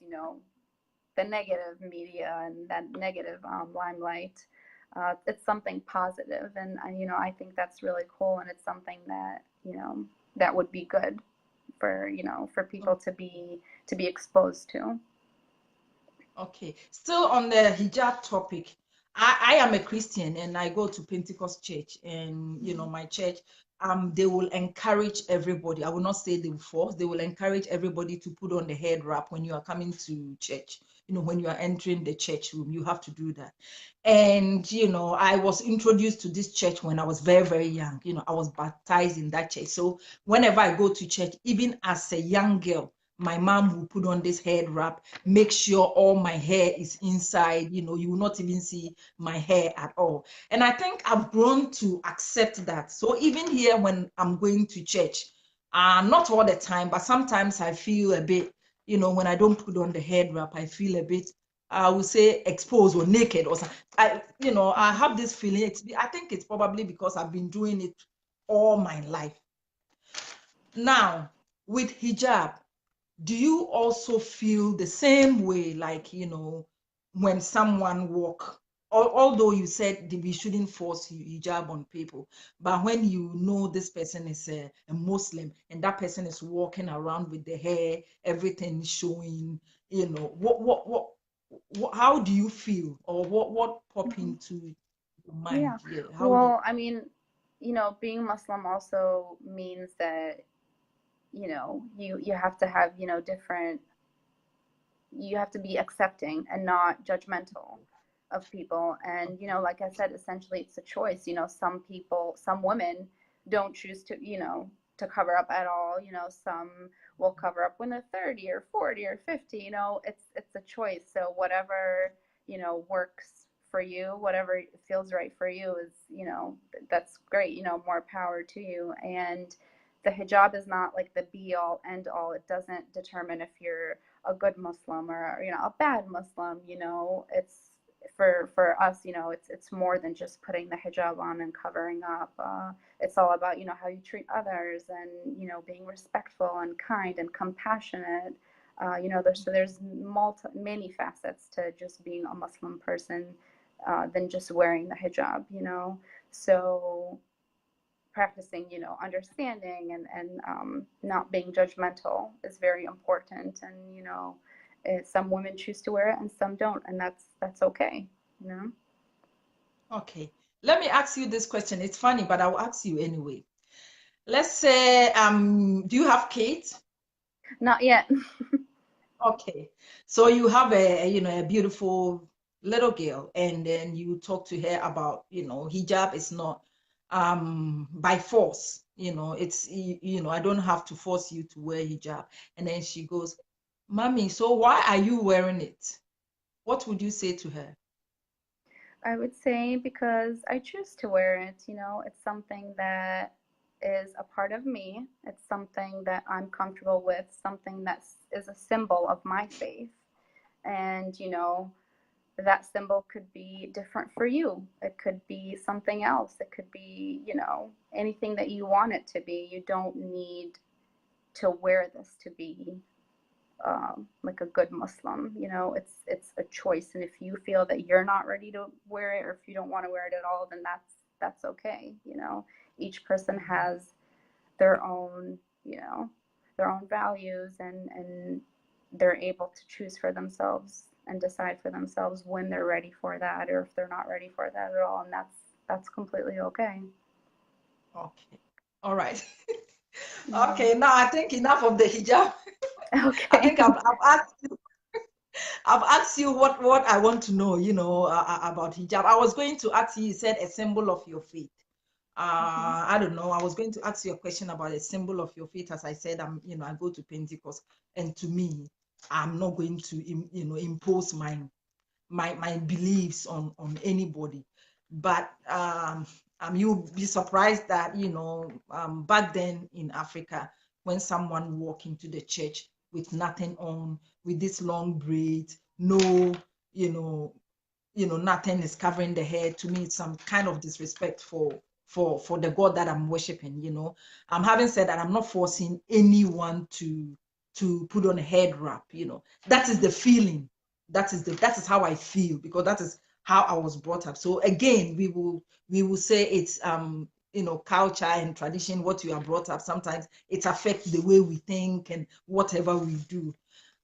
the negative media and that negative limelight, it's something positive. And I think that's really cool, and it's something that that would be good for people to be exposed to. Okay. Still on the hijab topic, I am a Christian, and I go to Pentecost church, and my church, they will encourage everybody. I will not say they will force, they will encourage everybody to put on the head wrap when you are coming to church. When you are entering the church room, you have to do that. And I was introduced to this church when I was very, very young. I was baptized in that church. So whenever I go to church, even as a young girl, my mom will put on this head wrap, make sure all my hair is inside. You will not even see my hair at all. And I think I've grown to accept that. So even here, when I'm going to church, not all the time, but sometimes I feel a bit, when I don't put on the head wrap, I feel a bit, I would say, exposed or naked or something. I have this feeling. I think it's probably because I've been doing it all my life. Now, with hijab, do you also feel the same way, like, when someone walk, although you said that we shouldn't force hijab on people, but when this person is a Muslim, and that person is walking around with the hair, everything showing, how do you feel, or what pop Mhm. into your mind? Yeah. Yeah, how do you? Well, I mean, being Muslim also means that you have to have different, you have to be accepting and not judgmental of people. And, you know, like I said, essentially it's a choice. You know, some women don't choose to, you know, to cover up at all. You know, some will cover up when they're 30 or 40 or 50. You know, it's a choice. So whatever, you know, works for you, whatever feels right for you is, you know, that's great. You know, more power to you. And the hijab is not like the be all end all. It doesn't determine if you're a good Muslim or, you know, a bad Muslim. You know, it's for us, you know, it's more than just putting the hijab on and covering up. It's all about, you know, how you treat others, and, you know, being respectful and kind and compassionate. You know, there's many facets to just being a Muslim person than just wearing the hijab. You know, so practicing, you know, understanding and not being judgmental is very important. And, you know, some women choose to wear it and some don't, and that's okay, you know. Okay, let me ask you this question. It's funny, but I'll ask you anyway. Let's say, do you have kids? Not yet. Okay, so you have a beautiful little girl, and then you talk to her about, hijab is not by force. It's I don't have to force you to wear hijab. And then she goes, "Mommy, so why are you wearing it?" What would you say to her? I would say because I choose to wear it. You know, it's something that is a part of me. It's something that I'm comfortable with, something that is a symbol of my faith. And, you know, that symbol could be different for you. It could be something else. It could be, you know, anything that you want it to be. You don't need to wear this to be like a good Muslim. You know, it's a choice. And if you feel that you're not ready to wear it, or if you don't want to wear it at all, then that's okay. You know, each person has their own, you know, their own values, and they're able to choose for themselves and decide for themselves when they're ready for that, or if they're not ready for that at all. And that's completely okay. Okay, all right. Okay, now I think enough of the hijab. I Okay. think I've asked you what I want to know, about hijab. I was going to ask you, you said a symbol of your faith. I don't know. I was going to ask you a question about a symbol of your faith. As I said, I go to Pentecost, and to me, I'm not going to, impose my beliefs on anybody. But you'll be surprised that, back then in Africa, when someone walked into the church with nothing on, with this long braids, no, nothing is covering the head. To me, it's some kind of disrespect for the God that I'm worshiping. Having said that, I'm not forcing anyone to put on a head wrap. That is the feeling. That is how I feel, because that is how I was brought up. So again, we will say it's culture and tradition, what you are brought up. Sometimes it affects the way we think and whatever we do.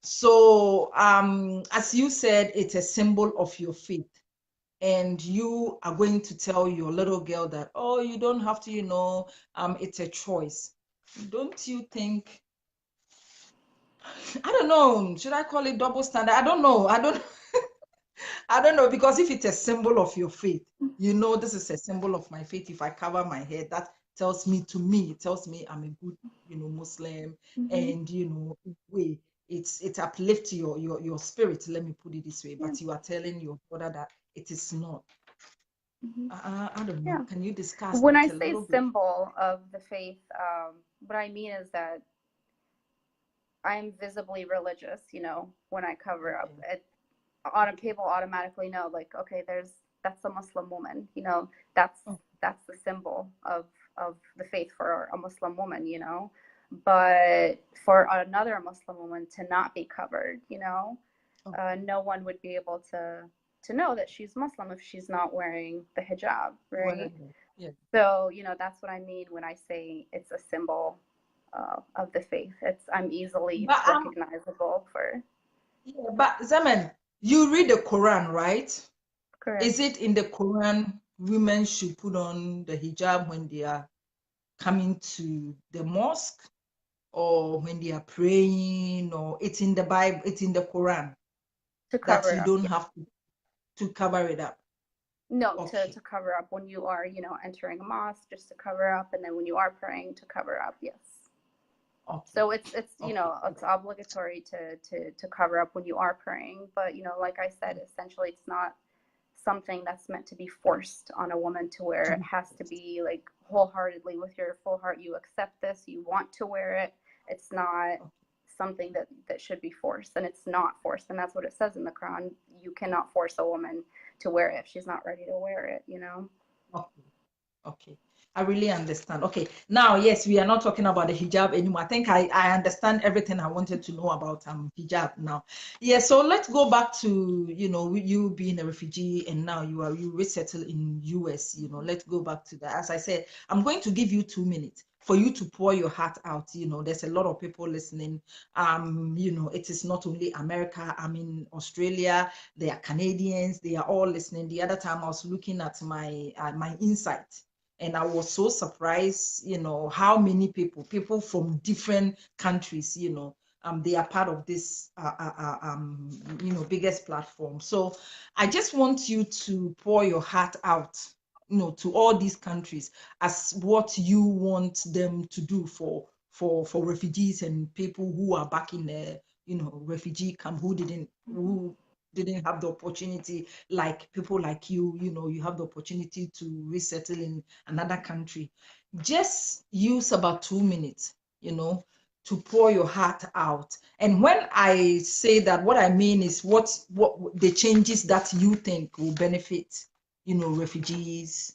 So as you said, it's a symbol of your faith, and you are going to tell your little girl that, oh, you don't have to, it's a choice. Don't you think, I don't know, should I call it double standard? I don't know. I don't know, because if it's a symbol of your faith, this is a symbol of my faith. If I cover my head, that tells me, it tells me I'm a good, Muslim. And, way it uplifts your spirit. Let me put it this way. Yeah. But you are telling your brother that it is not. I don't know. Yeah. Can you discuss When that I a say little bit? symbol of the faith, what I mean is that I'm visibly religious, you know, when I cover up. Okay. People automatically know, like, okay, that's a Muslim woman, you know, that's Oh, that's the symbol of the faith for a Muslim woman, you know. But for another Muslim woman to not be covered, you know, oh, no one would be able to know that she's Muslim if she's not wearing the hijab, right? whatever. Yeah. So, you know, that's what I mean when I say it's a symbol of the faith. I'm easily But recognizable for. yeah, but Zaman, you read the Quran, right? Is Correct. it in the Quran women should put on the hijab when they are coming to the mosque, or when they are praying, or it's in the Bible, it's in the Quran To that cover you up, don't yeah. have to cover it up? No, Okay. to cover up when you are, entering a mosque, just to cover up, and then when you are praying, to cover up. Yes. Okay. So it's Okay. it's obligatory to cover up when you are praying, but like I said, essentially it's not something that's meant to be forced on a woman to wear. It has to be like wholeheartedly, with your full heart, you accept this, you want to wear it. It's not something that should be forced, and it's not forced, and that's what it says in the Quran. You cannot force a woman to wear it if she's not ready to wear it. Okay. Okay. I really understand. Okay. Now, yes, we are not talking about the hijab anymore. I think I understand everything I wanted to know about hijab now. Yeah, so let's go back to, you being a refugee and now you resettle in US, let's go back to that. As I said, I'm going to give you 2 minutes for you to pour your heart out. There's a lot of people listening. It is not only America, I'm in Australia, they are Canadians, they are all listening. The other time I was looking at my insight, and I was so surprised, how many people from different countries, they are part of this, biggest platform. So I just want you to pour your heart out, to all these countries as what you want them to do for refugees and people who are back in the, refugee camp who didn't have the opportunity, like people like you have the opportunity to resettle in another country. Just use about 2 minutes, to pour your heart out. And when I say that, what I mean is what the changes that you think will benefit, refugees.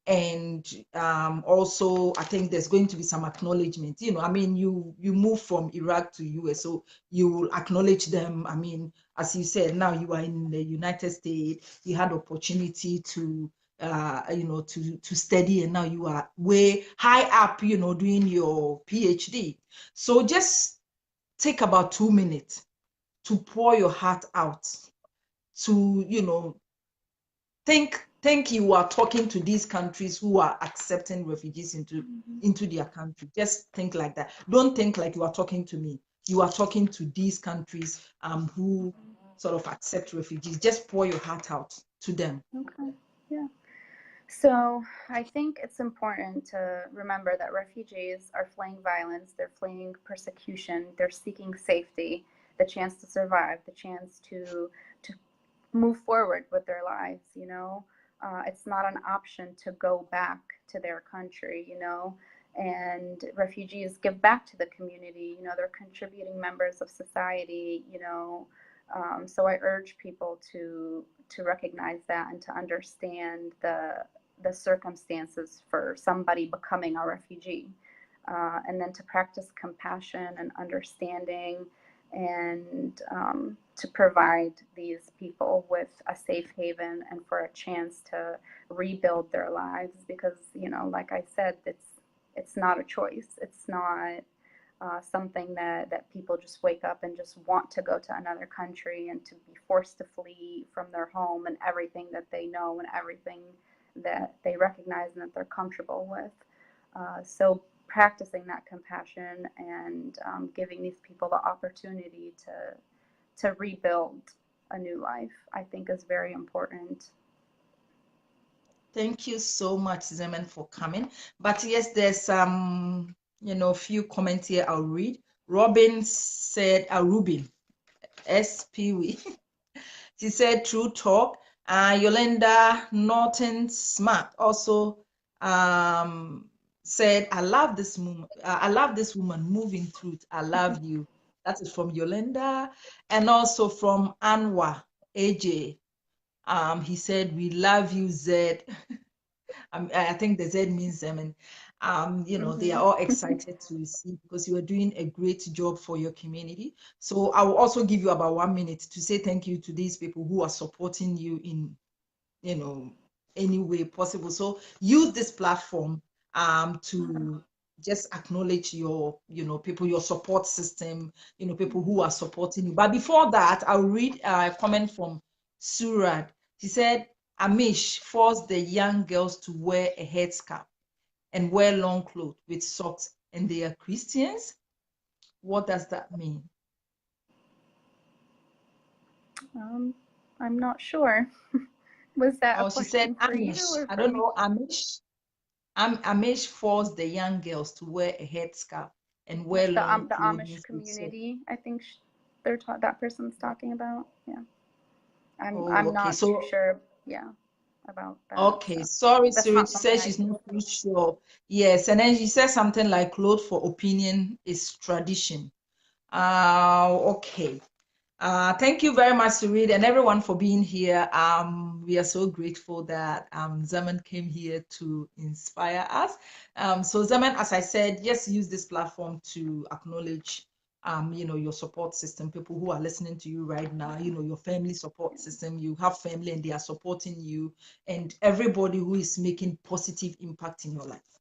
And also, I think there's going to be some acknowledgement. I mean, you move from Iraq to US, so you will acknowledge them. I mean, as you said, now you are in the United States, you had opportunity to to study, and now you are way high up, doing your PhD. So just take about 2 minutes to pour your heart out, to, think you are talking to these countries who are accepting refugees into their country. Just think like that. Don't think like you are talking to me. You are talking to these countries who sort of accept refugees. Just pour your heart out to them. Okay. Yeah. So I think it's important to remember that refugees are fleeing violence, they're fleeing persecution, they're seeking safety, the chance to survive, the chance to move forward with their lives. It's not an option to go back to their country. And refugees give back to the community. They're contributing members of society. So I urge people to recognize that and to understand the circumstances for somebody becoming a refugee, and then to practice compassion and understanding, and to provide these people with a safe haven and for a chance to rebuild their lives. Because like I said, it's not a choice. It's not something that people just wake up and just want to go to another country and to be forced to flee from their home and everything that they know and everything that they recognize and that they're comfortable with. So practicing that compassion and giving these people the opportunity to rebuild a new life, I think is very important. Thank you so much, Zemen, for coming. But yes, there's few comments here I'll read. Robin said, Rubin, SPW. She said, true talk. Yolanda Norton Smart also said, I love this woman moving truth. I love you. That is from Yolanda. And also from Anwar AJ. He said, we love you, Zed. I think the Z means them, and they are all excited to see, because you are doing a great job for your community. So I will also give you about 1 minute to say thank you to these people who are supporting you in any way possible. So use this platform to just acknowledge your people, your support system, people who are supporting you. But before that, I'll read a comment from Surad. He said, Amish forced the young girls to wear a headscarf and wear long clothes with socks, and they are Christians. What does that mean? I'm not sure. Was that a Oh, she said question for you Amish. or I for don't me? know. Amish forced the young girls to wear a headscarf and wear long The clothing. Amish So, community, I think that person's talking about. Yeah, oh, I'm okay. not too So, sure. Yeah, about that. okay. So Sorry, that's Siri. not She something says I she's deal not too with. sure. Yes, and then she said something like clothes for opinion is tradition. Okay. Thank you very much, Surid, and everyone for being here. We are so grateful that Zaman came here to inspire us. So Zaman, as I said, just use this platform to acknowledge, your support system, people who are listening to you right now, your family support system. You have family and they are supporting you, and everybody who is making positive impact in your life.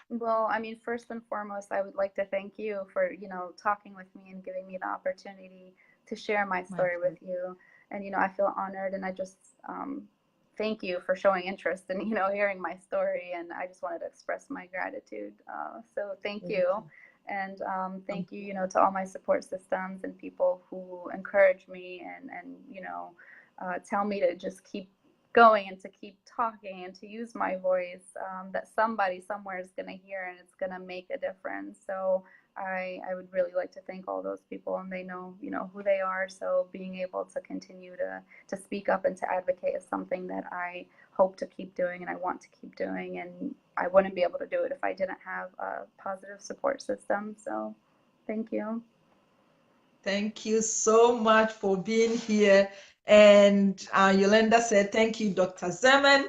Well, I mean, first and foremost, I would like to thank you for, talking with me and giving me the opportunity to share my My story with pleasure. you. And, I feel honored and I just thank you for showing interest in, hearing my story. And I just wanted to express my gratitude. So thank Thank you. you. And Thank thank you, to all my support systems and people who encourage me and tell me to just keep going and to keep talking and to use my voice that somebody somewhere is going to hear and it's going to make a difference. So I would really like to thank all those people, and they know who they are. So being able to continue to speak up and to advocate is something that I hope to keep doing and I want to keep doing, and I wouldn't be able to do it if I didn't have a positive support system. So thank you. Thank you so much for being here. And Yolanda said, thank you, Dr. Zeman.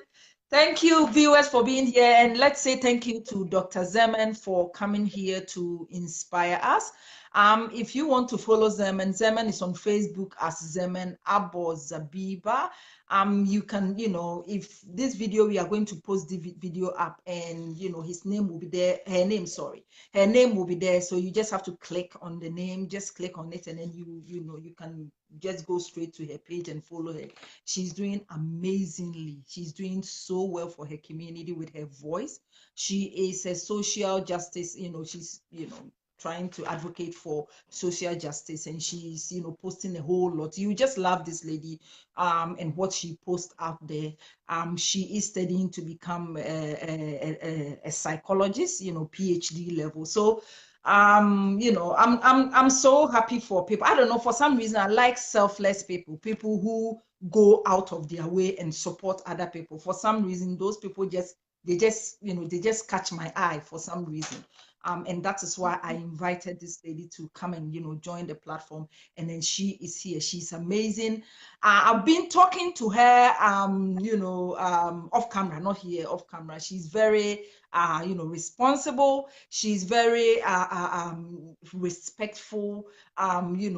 Thank you, viewers, for being here. And let's say thank you to Dr. Zeman for coming here to inspire us. If you want to follow Zeman, Zeman is on Facebook as Zamen Abo-Zebiba. You can, if this video, we are going to post the video up and, his name will be there, her name, sorry. Her name will be there. So you just have to click on the name, just click on it, and then you can just go straight to her page and follow her. She's doing amazingly. She's doing so well for her community with her voice. She is a social justice, she's, trying to advocate for social justice, and she's posting a whole lot. You just love this lady and what she posts out there. She is studying to become a psychologist, PhD level. So I'm so happy for people. I don't know, for some reason I like selfless people who go out of their way and support other people. For some reason, those people they just catch my eye for some reason. And that is why I invited this lady to come and join the platform. And then she is here. She's amazing. I've been talking to her off camera, not here, off camera. She's very responsible. She's very respectful.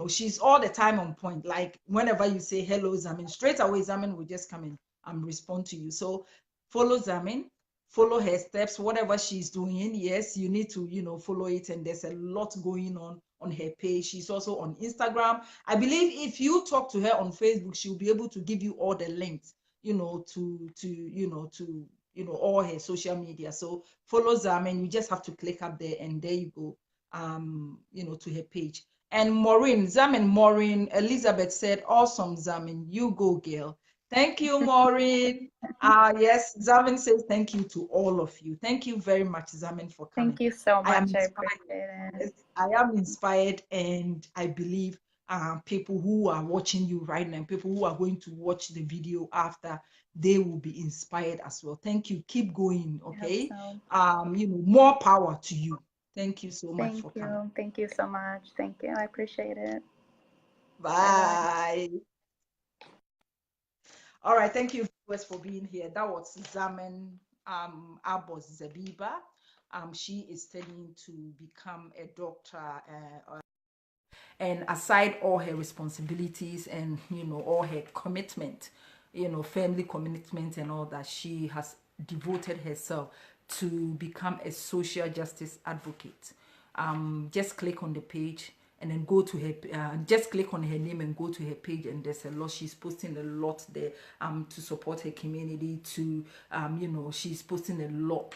She's all the time on point. Like whenever you say hello, Zamin, straight away Zamin will just come in and respond to you. So follow Zamin, follow her steps, whatever she's doing. Yes, you need to follow it, and there's a lot going on her page. She's also on Instagram. I believe if you talk to her on Facebook, she'll be able to give you all the links to all her social media. So follow Zamen. You just have to click up there, and there you go to her page. And Maureen Elizabeth said, awesome, Zamen, you go, girl. Thank you, Maureen. Yes, Zamen says thank you to all of you. Thank you very much, Zamen, for coming. Thank you so I am much. I inspired. appreciate it. Yes, I am inspired, and I believe people who are watching you right now, people who are going to watch the video after, they will be inspired as well. Thank you. Keep going, I hope okay? so. More power to you. Thank you so much Thank for coming. you. Thank you so much. Thank you. I appreciate it. Bye. All right, thank you viewers for being here. That was Zamen Abo-Zebiba. She is studying to become a doctor. And aside all her responsibilities and all her commitment, family commitment and all that, she has devoted herself to become a social justice advocate. Just click on the page and then go to her, just click on her name and go to her page, and there's a lot. She's posting a lot there to support her community, to she's posting a lot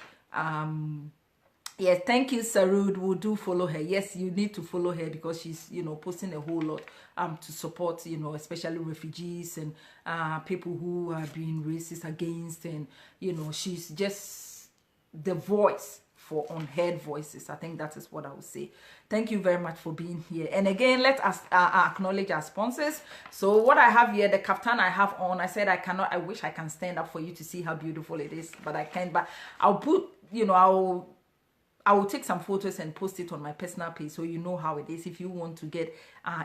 Yes, thank you, Sarud. We'll do follow her. Yes, you need to follow her because she's, posting a whole lot to support, especially refugees and people who are being racist against, and she's just the voice for unheard voices. I think that is what I would say. Thank you very much for being here. And again, let us acknowledge our sponsors. So what I have here, the kaftan I have on, I said I wish I can stand up for you to see how beautiful it is, but I can't. But I'll put, I will take some photos and post it on my personal page so you know how it is. If you want to get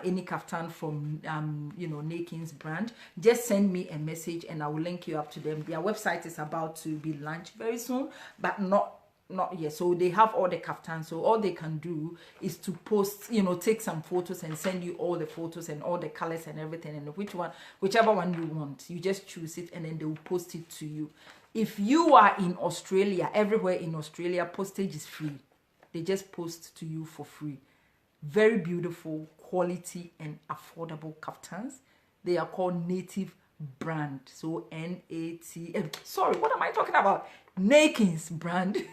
any kaftan from Nakin's brand, just send me a message and I will link you up to them. Their website is about to be launched very soon, but not yet. So they have all the kaftans. So all they can do is to post, take some photos and send you all the photos and all the colors and everything, and whichever one you want, you just choose it and then they will post it to you. If you are in Australia, everywhere in Australia, postage is free. They just post to you for free. Very beautiful, quality, and affordable kaftans. They are called Native Brand. So N-A-T... Sorry, what am I talking about? Nakin's Brand.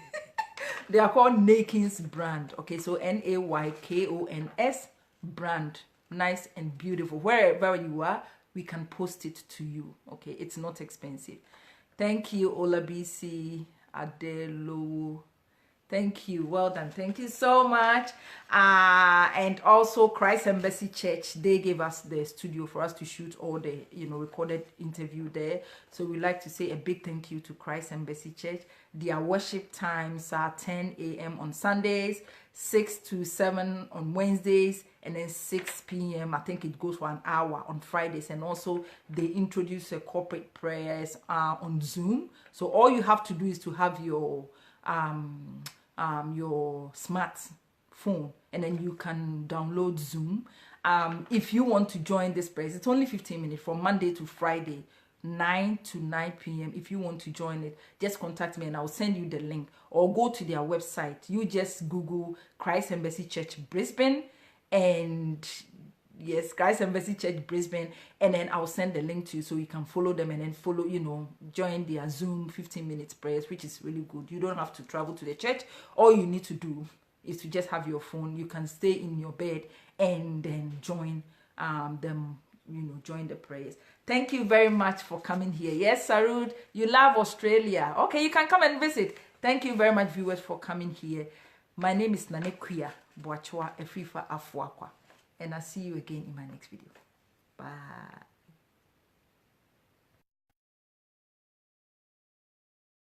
They are called Nakin's Brand. Okay, so Naykons Brand. Nice and beautiful. Wherever you are, we can post it to you. Okay, it's not expensive. Thank you, Olabisi Adelo. Thank you. Well done. Thank you so much. And also Christ Embassy Church, they gave us the studio for us to shoot all the, recorded interview there. So we like to say a big thank you to Christ Embassy Church. Their worship times are 10 a.m. on Sundays, 6 to 7 on Wednesdays, and then 6 p.m. I think it goes for an hour on Fridays. And also they introduce a corporate prayers on Zoom. So all you have to do is to have your smartphone, and then you can download Zoom. If you want to join this prayers, it's only 15 minutes from Monday to Friday, 9 to 9 p.m. If you want to join it, just contact me and I'll send you the link, or go to their website. You just Google Christ Embassy Church Brisbane, and yes, Christ Embassy Church Brisbane, and then I'll send the link to you so you can follow them and then follow, join their Zoom 15 minutes prayers, which is really good. You don't have to travel to the church. All you need to do is to just have your phone. You can stay in your bed and then join them, join the prayers. Thank you very much for coming here. Yes, Sarud, you love Australia. Okay, you can come and visit. Thank you very much, viewers, for coming here. My name is Nanekuya Boachwa Efifa Afuakwa, and I'll see you again in my next video. Bye.